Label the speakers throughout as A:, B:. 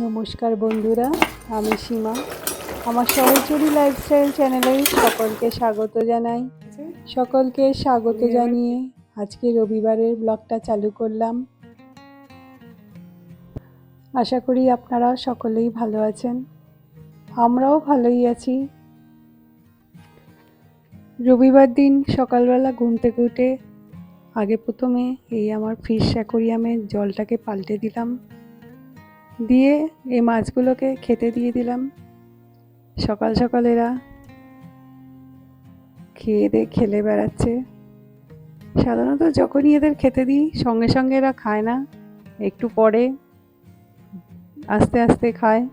A: নমস্কার বন্ধুরা, আমি সীমা। আমার সহচরী লাইফস্টাইল চ্যানেলে সকলকে স্বাগত জানাই। সকলকে স্বাগত জানিয়ে আজকে রবিবারের ব্লগটা চালু করলাম। আশা করি আপনারা সকলেই ভালো আছেন, আমরাও ভালোই আছি। রবিবার দিন সকালবেলা ঘুম থেকে উঠে আগে প্রথমে এই আমার ফিশ অ্যাকোরিয়ামের জলটাকে পাল্টে দিলাম, দিয়ে এই মাছগুলোকে খেতে দিয়ে দিলাম। সকাল সকাল এরা খেলে বেড়াচ্ছে। সাধারণত যখনই এদের খেতে দিই সঙ্গে সঙ্গে এরা খায় না, একটু পরে আস্তে আস্তে খায়।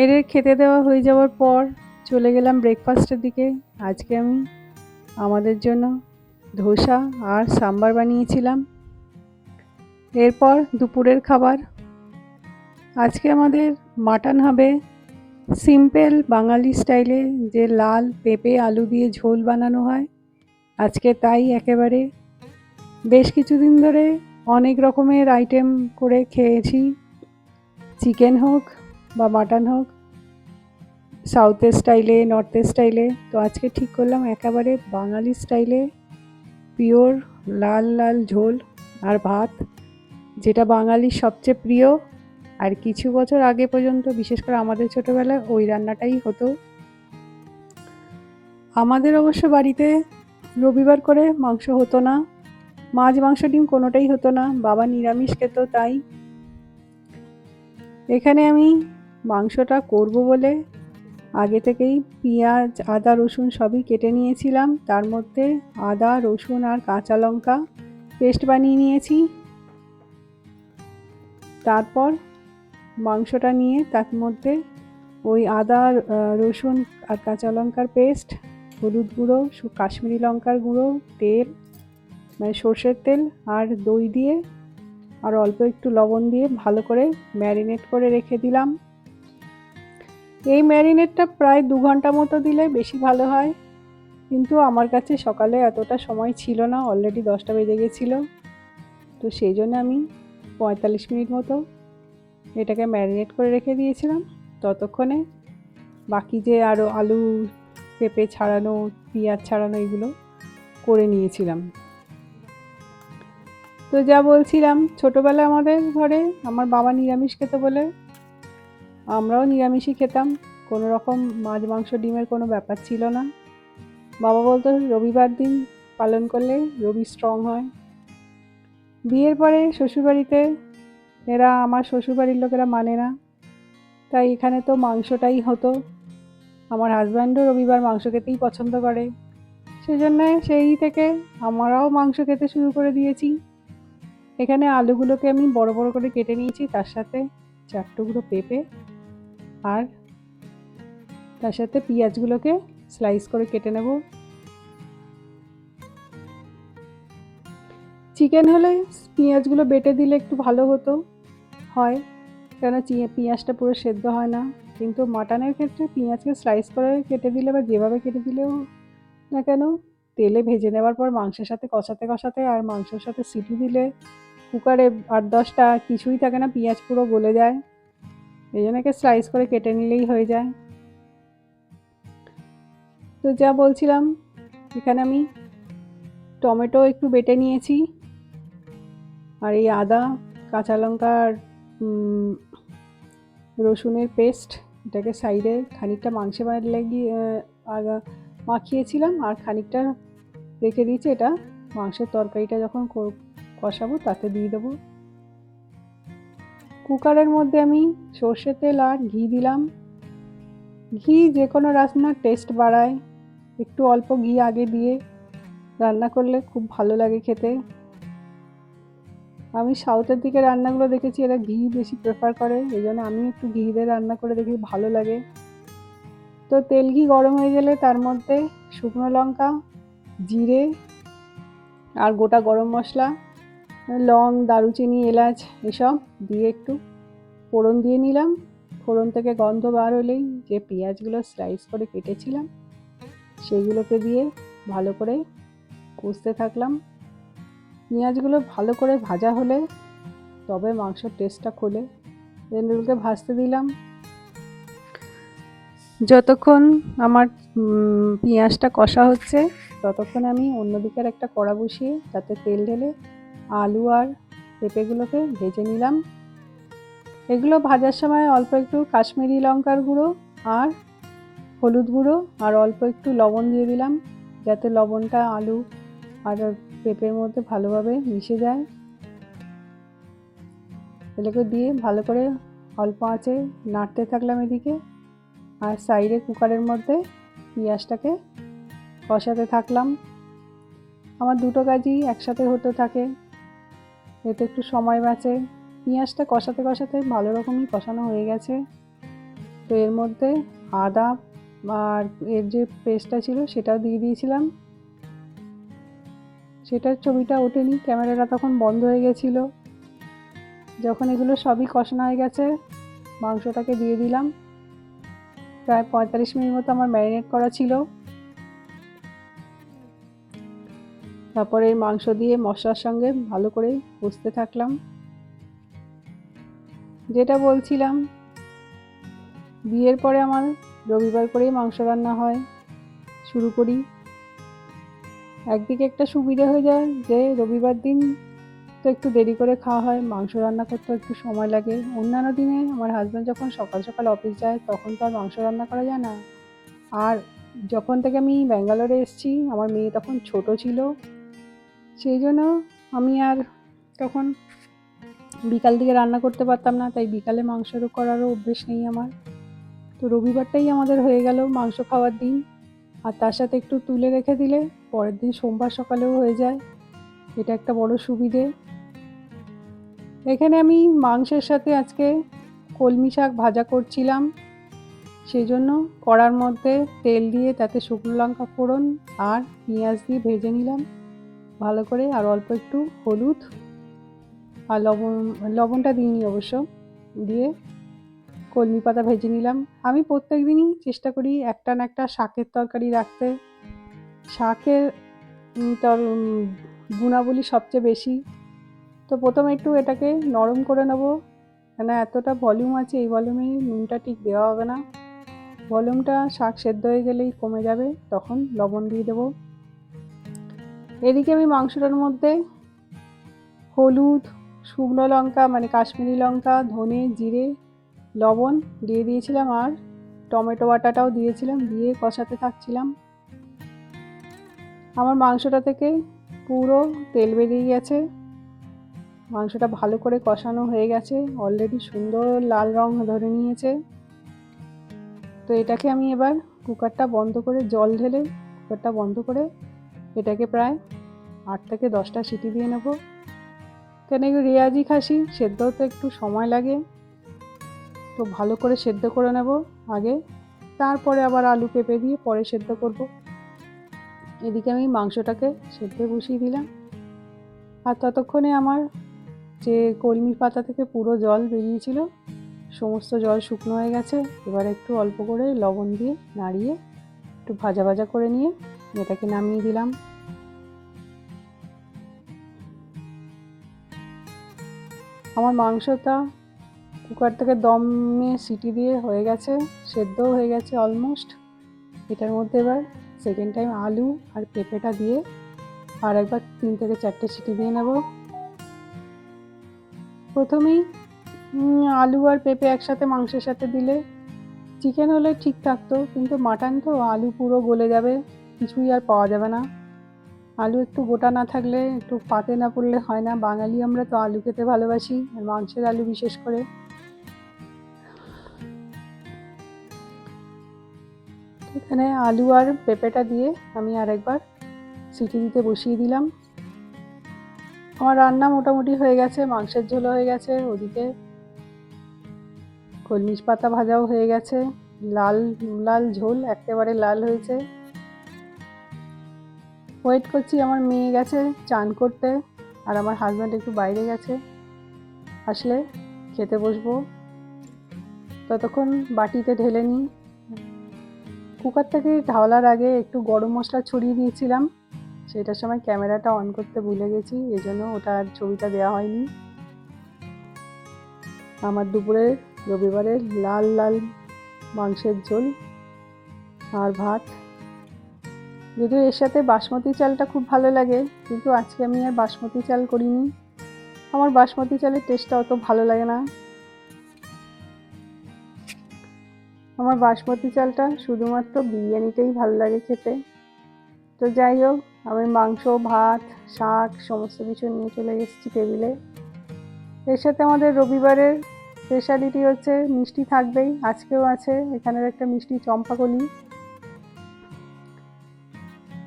A: এদের খেতে দেওয়া হয়ে যাওয়ার পর চলে গেলাম ব্রেকফাস্টের দিকে। আজকে আমি আমাদের জন্য ধোসা আর সাম্বার বানিয়েছিলাম। এরপর দুপুরের খাবার আজকে আমাদের মাটন হবে। সিম্পল বাঙালি স্টাইলে যে লাল পেঁপে আলু দিয়ে ঝোল বানানো হয়, আজকে তাই একেবারে। বেশ কিছুদিন ধরে অনেক রকমের আইটেম করে খেয়েছি, চিকেন হোক বা মাটন হোক, সাউথের স্টাইলে নর্থের স্টাইলে। তো আজকে ঠিক করলাম একেবারে বাঙালি স্টাইলে পিওর লাল লাল ঝোল আর ভাত, যেটা বাঙালির সবচেয়ে প্রিয়। আর কিছু বছর আগে পর্যন্ত, বিশেষ করে আমাদের ছোটোবেলায়, ওই রান্নাটাই হতো। আমাদের অবশ্য বাড়িতে রবিবার করে মাংস হতো না, মাছ মাংস ডিম কোনোটাই হতো না, বাবা নিরামিষ খেত। তাই এখানে আমি মাংসটা করব বলে আগে থেকেই পেঁয়াজ আদা রসুন সবই কেটে নিয়েছিলাম। তার মধ্যে আদা রসুন আর কাঁচা লঙ্কা পেস্ট বানিয়ে নিয়েছি। তারপর মাংসটা নিয়ে তার মধ্যে ওই আদা রসুন আর কাঁচা লঙ্কার পেস্ট, হলুদ গুঁড়ো, কাশ্মীরি লঙ্কার গুঁড়ো, তেল মানে সর্ষের তেল আর দই দিয়ে আর অল্প একটু লবণ দিয়ে ভালো করে ম্যারিনেট করে রেখে দিলাম। এই ম্যারিনেটটা প্রায় 2 ঘন্টা মতো দিলে বেশি ভালো হয়, কিন্তু আমার কাছে সকালে এতটা সময় ছিল না, অলরেডি 10টা বেজে গেছিলো। তো সেই জন্য আমি 45 মিনিট মতো এটাকে ম্যারিনেট করে রেখে দিয়েছিলাম। ততক্ষণে বাকি যে আরও আলু পেঁপে ছাড়ানো, পেঁয়াজ ছাড়ানো, এগুলো করে নিয়েছিলাম। তো যা বলছিলাম, ছোটোবেলায় আমাদের ঘরে আমার বাবা নিরামিষ খেত বলে আমরাও নিরামিষই খেতাম। কোনো রকম মাছ মাংস ডিমের কোনো ব্যাপার ছিল না। বাবা বলতো রবিবার দিন পালন করলে রবি স্ট্রং হয়। বিয়ের পরে শ্বশুরবাড়িতে আমার শ্বশুরবাড়ির লোকেরা মানে না, তাই এখানে তো মাংসটাই হতো। আমার হাজব্যান্ডও রবিবার মাংস খেতেই পছন্দ করে, সেজন্য সেই থেকে আমরাও মাংস খেতে শুরু করে দিয়েছি। এখানে আলুগুলোকে আমি বড় বড় করে কেটে নিয়েছি, তার সাথে 4 টুকরো পেঁপে আর তার সাথে পেঁয়াজগুলোকে স্লাইস করে কেটে নেব। চিকেন হলে পেঁয়াজগুলো বেটে দিলে একটু ভালো হতো হয়, কেন পেঁয়াজটা পুরো সেদ্ধ হয় না। কিন্তু মাটনের ক্ষেত্রে পেঁয়াজকে স্লাইস করে কেটে দিলে বা যেভাবে কেটে দিলেও না কেন, তেলে ভেজে নেওয়ার পর মাংসের সাথে কষাতে কষাতে আর মাংসের সাথে সিটি দিলে কুকারে 8-10টা কিছুই থাকে না, পেঁয়াজ পুরো গলে যায়। এই জন্য স্লাইস করে কেটে নিলেই হয়ে যায়। তো যা বলছিলাম, এখানে আমি টমেটো একটু বেটে নিয়েছি, আর এই আদা কাঁচা লঙ্কা আর রসুনের পেস্ট, এটাকে সাইডে খানিকটা মাংসে লাগিয়ে মাখিয়েছিলাম আর খানিকটা রেখে দিয়েছি। এটা মাংসের তরকারিটা যখন কষাবো তাতে দিয়ে দেবো। কুকারের মধ্যে আমি সর্ষের তেল আর ঘি দিলাম। ঘি যে কোনো রান্নার টেস্ট বাড়ায়, একটু অল্প ঘি আগে দিয়ে রান্না করলে খুব ভালো লাগে খেতে। আমি সাউথের দিকে রান্নাগুলো দেখেছি এরা ঘি বেশি প্রেফার করে, এই জন্য আমি একটু ঘি দিয়ে রান্না করে দেখি, ভালো লাগে। তো তেল ঘি গরম হয়ে গেলে তার মধ্যে শুকনো লঙ্কা, জিরে আর গোটা গরম মশলা, লং, দারুচিনি, এলাচ এসব দিয়ে একটু ফোড়ন দিয়ে নিলাম। ফোড়ন থেকে গন্ধ বার হলেই যে পেঁয়াজগুলো স্লাইস করে কেটেছিলাম সেইগুলোকে দিয়ে ভালো করে কষতে থাকলাম। পেঁয়াজগুলো ভালো করে ভাজা হলে তবে মাংসের টেস্টটা খোলে। এগুলোকে ভাজতে দিলাম। যতক্ষণ আমার পেঁয়াজটা কষা হচ্ছে ততক্ষণ আমি অন্যদিকের একটা কড়া বসিয়ে তাতে তেল ঢেলে আলু আর পেঁপেগুলোকে ভেজে নিলাম। এগুলো ভাজার সময় অল্প একটু কাশ্মীরি লঙ্কার গুঁড়ো আর হলুদ গুঁড়ো আর অল্প একটু লবণ দিয়ে দিলাম, যাতে লবণটা আলু আর পেঁপের মধ্যে ভালোভাবে মিশে যায়। এগুলোকে দিয়ে ভালো করে অল্প আঁচে নাড়তে থাকলাম এদিকে, আর সাইডে কুকারের মধ্যে পেঁয়াজটাকে কষাতে থাকলাম। আমার দুটো কাজই একসাথে হতে থাকে, এতে একটু সময় বাঁচে। পেঁয়াজটা কষাতে কষাতে ভালো রকমই কষানো হয়ে গেছে। তো এর মধ্যে আদা আর এর যে পেস্টটা ছিল সেটাও দিয়ে দিয়েছিলাম। সেটার ছবিটা ওঠেনি, ক্যামেরাটা তখন বন্ধ হয়ে গেছিলো। যখন এগুলো সবই কষানো হয়ে গেছে মাংসটাকে দিয়ে দিলাম। প্রায় 45 মিনিট মতো আমার ম্যারিনেট করা ছিল। তারপরে মাংস দিয়ে মশলার সঙ্গে ভালো করে কষতে থাকলাম। যেটা বলছিলাম, বিয়ের পরে আমার রবিবার করেই মাংস রান্না হয় শুরু করি। একদিকে একটা সুবিধা হয়ে যায় যে রবিবার দিন তো একটু দেরি করে খাওয়া হয়, মাংস রান্না করতে একটু সময় লাগে। অন্যান্য দিনে আমার হাজব্যান্ড যখন সকাল সকাল অফিস যায় তখন তো আর মাংস রান্না করা যায় না। আর যখন থেকে আমি ব্যাঙ্গালোরে এসেছি আমার মেয়ে তখন ছোট ছিল, সেই জন্য আমি আর তখন বিকাল দিকে রান্না করতে পারতাম না, তাই বিকালে মাংস করারও অভ্যেস নেই আমার। তো রবিবারটাই আমাদের হয়ে গেল মাংস খাওয়ার দিন, আর তার সাথে একটু তুলে রেখে দিলে পরের দিন সোমবার সকালেও হয়ে যায়, এটা একটা বড় সুবিধে। এখানে আমি মাংসের সাথে আজকে কলমি শাক ভাজা করছিলাম, সেই জন্য কড়ার মধ্যে তেল দিয়ে তাতে শুকনো লঙ্কা ফোড়ন আর পেঁয়াজ দিয়ে ভেজে নিলাম ভালো করে, আর অল্প একটু হলুদ আর লবণটা দিইনি অবশ্য, দিয়ে কলমি পাতা ভেজে নিলাম। আমি প্রত্যেক দিনই চেষ্টা করি একটা না একটা শাকের তরকারি রাখতে। শাকের গুণাবলী সবচেয়ে বেশি। তো প্রথমে একটু এটাকে নরম করে নেবো, কেন এতটা ভলিউম আছে, এই ভলিউমে নুনটা ঠিক দেওয়া হবে না। ভলিউমটা শাক সেদ্ধ হয়ে গেলেই কমে যাবে, তখন লবণ দিয়ে দেবো। এদিকে আমি মাংসটার মধ্যে হলুদ, শুকনো লঙ্কা মানে কাশ্মীরি লঙ্কা, ধনে, জিরে, লবণ দিয়ে দিয়েছিলাম, আর টমেটো বাটাটাও দিয়েছিলাম, দিয়ে কষাতে থাকছিলাম। আমার মাংসটা থেকে পুরো তেল বেরিয়ে গেছে, মাংসটা ভালো করে কষানো হয়ে গেছে, অলরেডি সুন্দর লাল রং ধরে নিয়েছে। তো এটাকে আমি এবার কুকারটা বন্ধ করে জল ঢেলে কুকারটা বন্ধ করে এটাকে প্রায় 8 থেকে 10টা সিটি দিয়ে নেব। কেন এগুলো রেয়াজি খাসি, সেদ্ধ হতে একটু সময় লাগে, তো ভালো করে সেদ্ধ করে নেব আগে, তারপরে আবার আলু পেঁপে দিয়ে পরে সেদ্ধ করব। এদিকে আমি মাংসটাকে সেদ্ধ বসিয়ে দিলাম, আর ততক্ষণে আমার যে কলমি পাতা থেকে পুরো জল বেরিয়েছিল সমস্ত জল শুকনো হয়ে গেছে। এবার একটু অল্প করে লবণ দিয়ে নাড়িয়ে একটু ভাজা ভাজা করে নিয়ে এটাকে নামিয়ে দিলাম। আমার মাংসটা কুকার থেকে দমে সিটি দিয়ে হয়ে গেছে, সেদ্ধও হয়ে গেছে অলমোস্ট। এটার মধ্যে এবার সেকেন্ড টাইম আলু আর পেঁপেটা দিয়ে আর একবার 3 থেকে 4টে সিটি দিয়ে নেব। প্রথমেই আলু আর পেঁপে একসাথে মাংসের সাথে দিলে চিকেন হলে ঠিক থাকতো, কিন্তু মাটন তো আলু পুরো গলে যাবে, কিছুই আর পাওয়া যাবে না। আলু একটু গোটা না থাকলে, একটু পাতে না পড়লে হয় না। বাঙালি আমরা তো আলু খেতে ভালোবাসি, আর মাংসের আলু বিশেষ করে। এখানে আলু আর পেঁপেটা দিয়ে আমি আরেকবার সিটি দিতে বসিয়ে দিলাম। আমার রান্না মোটামুটি হয়ে গেছে, মাংসের ঝোল হয়ে গেছে, ওদিকে কলমি পাতা ভাজাও হয়ে গেছে, লাল লাল ঝোল একেবারে লাল হয়েছে। ওয়েট করছি, আমার মেয়ে গেছে চান করতে আর আমার হাজব্যান্ড একটু বাইরে গেছে, আসলে খেতে বসবো। ততক্ষণ বাটিতে ঢেলে নিই। কুকার থেকে ঢালার আগে একটু গরম মশলা ছড়িয়ে দিয়েছিলাম, সেটার সময় ক্যামেরাটা অন করতে ভুলে গেছি, এই জন্য ওটা আর ছবিটা দেওয়া হয়নি। আমার দুপুরের রবিবারের লাল লাল মাংসের ঝোল আর ভাত। যদিও এর সাথে বাসমতি চালটা খুব ভালো লাগে, কিন্তু আজকে আমি আর বাসমতি চাল করিনি। আমার বাসমতি চালের টেস্টটা অত ভালো লাগে না। আমার বাসমতি চালটা শুধুমাত্র বিরিয়ানিতেই ভালো লাগে খেতে। তো যাই হোক, আমি মাংস, ভাত, শাক সমস্ত কিছু নিয়ে চলে এসেছি টেবিলে। এর সাথে আমাদের রবিবারের স্পেশালিটি হচ্ছে মিষ্টি থাকবেই, আজকেও আছে এখানের একটা মিষ্টি চম্পাকলি।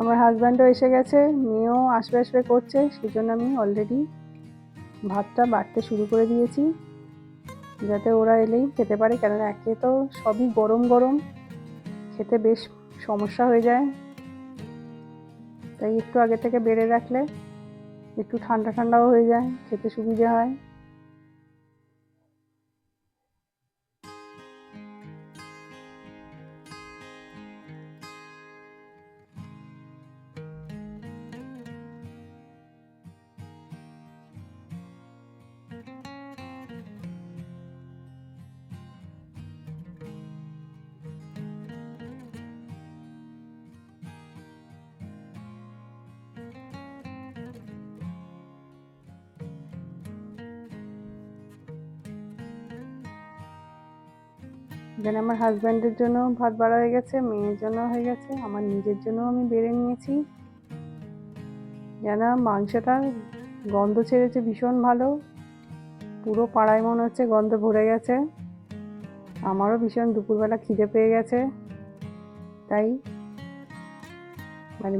A: আমার হাজব্যান্ডও এসে গেছে, মেয়েও আসবে আসবে করছে, সেই জন্য আমি অলরেডি ভাতটা বাড়তে শুরু করে দিয়েছি, যাতে ওরা এলেই খেতে পারে। কেননা একে তো সবই গরম গরম, খেতে বেশ সমস্যা হয়ে যায়। তাই একটু আগে থেকে বেড়ে রাখলে একটু ঠান্ডা ঠান্ডাও হয়ে যায়, খেতে সুবিধে হয়। এখানে আমার হাজব্যান্ডের জন্য ভাত বাড়া হয়ে গেছে, মেয়ের জন্য হয়ে গেছে, আমার নিজের জন্য আমি বেড়ে নিয়েছি। যেন মাংসটা গন্ধ ছেড়েছে ভীষণ ভালো, পুরো পাড়ায় মনে হচ্ছে গন্ধ ভরে গেছে। আমারও ভীষণ দুপুরবেলা খিদে পেয়ে গেছে, তাই মানে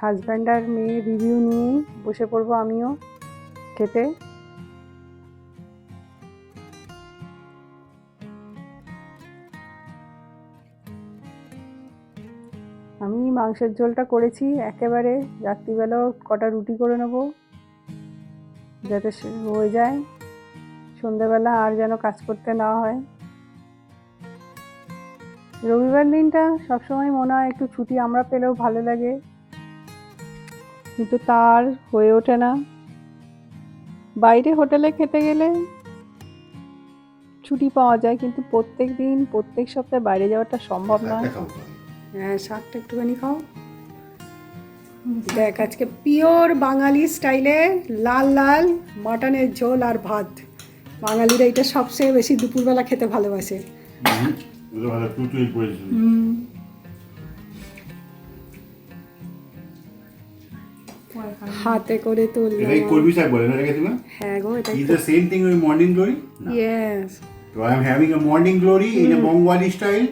A: হাজব্যান্ড আর মেয়ে রিভিউ নিয়েই বসে পড়বো আমিও খেতে। আমি মাংসের ঝোলটা করেছি একেবারে রাত্রিবেলাও কটা রুটি করে নেবো, যাতে হয়ে যায়, সন্ধ্যাবেলা আর যেন কাজ করতে না হয়। রবিবার দিনটা সবসময় মনে হয় একটু ছুটি আমরা পেলেও ভালো লাগে, কিন্তু তার হয়ে ওঠে না। বাইরে হোটেলে খেতে গেলে ছুটি পাওয়া যায়, কিন্তু প্রত্যেক দিন প্রত্যেক সপ্তাহে বাইরে যাওয়াটা সম্ভব নয়। হ্যাঁ, শাকটা একটুখানি খাও। দেখ, আজকে পিওর বাঙালি স্টাইলে লাল লাল মাটনের ঝোল আর ভাত। বাঙালিরা এটা সবচেয়ে বেশি দুপুরবেলা খেতে ভালোবাসে। হাতে করে তুললাম।
B: এটাই কলমি শাক বলে না এটাকে তুমি?
A: হ্যাঁ গো, এটা
B: Is the same thing with morning glory? No.
A: Yes.
B: So I am having a morning glory in a Bengali style.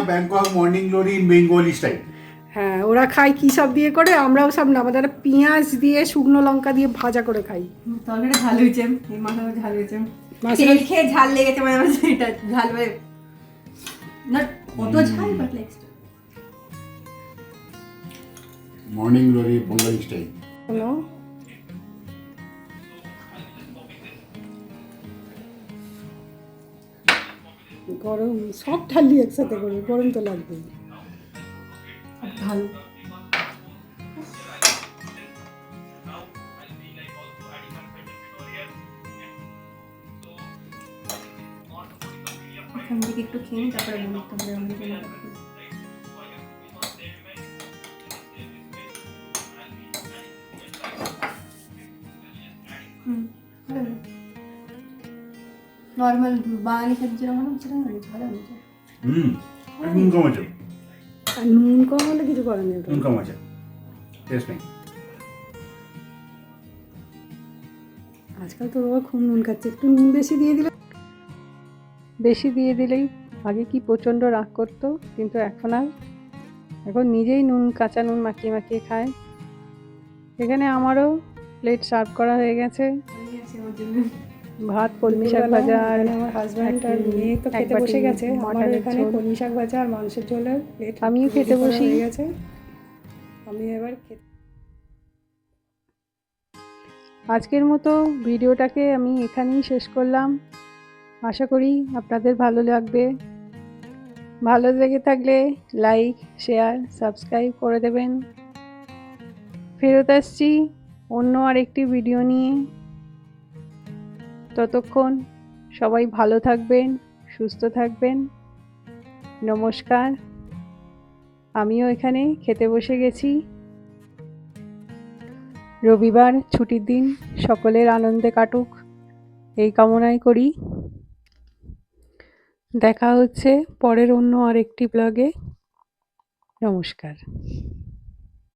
B: Bangkok morning glory in Bengali style.
A: হ্যাঁ, ওরা খায় কী সব দিয়ে করে, আমরাও সব না, আমাদের পেঁয়াজ দিয়ে শুকনো লঙ্কা দিয়ে ভাজা করে খাই।
C: তরকারিটা ঝাল হয়েছে, এই মাথাটা ঝাল হয়েছে, তেল খেয়ে ঝাল লেগেছে, মানে আমার এটা ঝাল মানে না অত ঝাল but like
B: Morning glory Bengali style.
A: Hello, গরম সব ঢালি একসাথে করবে, গরম তো লাগবে।
C: ভালো। এখান থেকে একটু খেয়ে নিই, তারপরে আমি নর্মাল বাঙালি খাদ্য যেরকম হয় সেরকম ভালো হয়েছে।
B: নুন কম আছে।
A: আর নুন কম হলে কিছু করার নেই,
B: নুন কম আছে, টেস্ট নেই।
A: আজকাল তো বাবা খুব নুন খাচ্ছে, একটু নুন বেশি দিয়ে দিলে, বেশি দিয়ে দিলেই আগে কি প্রচণ্ড রাগ করতো, কিন্তু এখন নিজেই নুন, কাঁচা নুন মাখিয়ে মাখিয়ে খায়। এখানে আমারও প্লেট সার্ভ করা হয়ে গেছে, ভাত, কলমি শাক ভাজা, আর আমার হাজব্যান্ড আর মেয়ে তো খেতে বসে গেছে। আমার এখানে কলমি শাক ভাজা আর মাংসের ঝোলের প্লেট আমিও খেতে বসে গেছে। আমি এবার আজকের মতো ভিডিওটাকে আমি এখানেই শেষ করলাম। আশা করি আপনাদের ভালো লাগবে। ভালো লেগে থাকলে লাইক, শেয়ার, সাবস্ক্রাইব করে দেবেন। ফেরত আসছি অন্য আরেকটি ভিডিও নিয়ে। ততক্ষণ সবাই ভালো থাকবেন, সুস্থ থাকবেন। নমস্কার। আমিও এখানে খেতে বসে গেছি। রবিবার ছুটির দিন সকলের আনন্দে কাটুক এই কামনাই করি। দেখা হচ্ছে পরের অন্য আরেকটি ব্লগে। নমস্কার।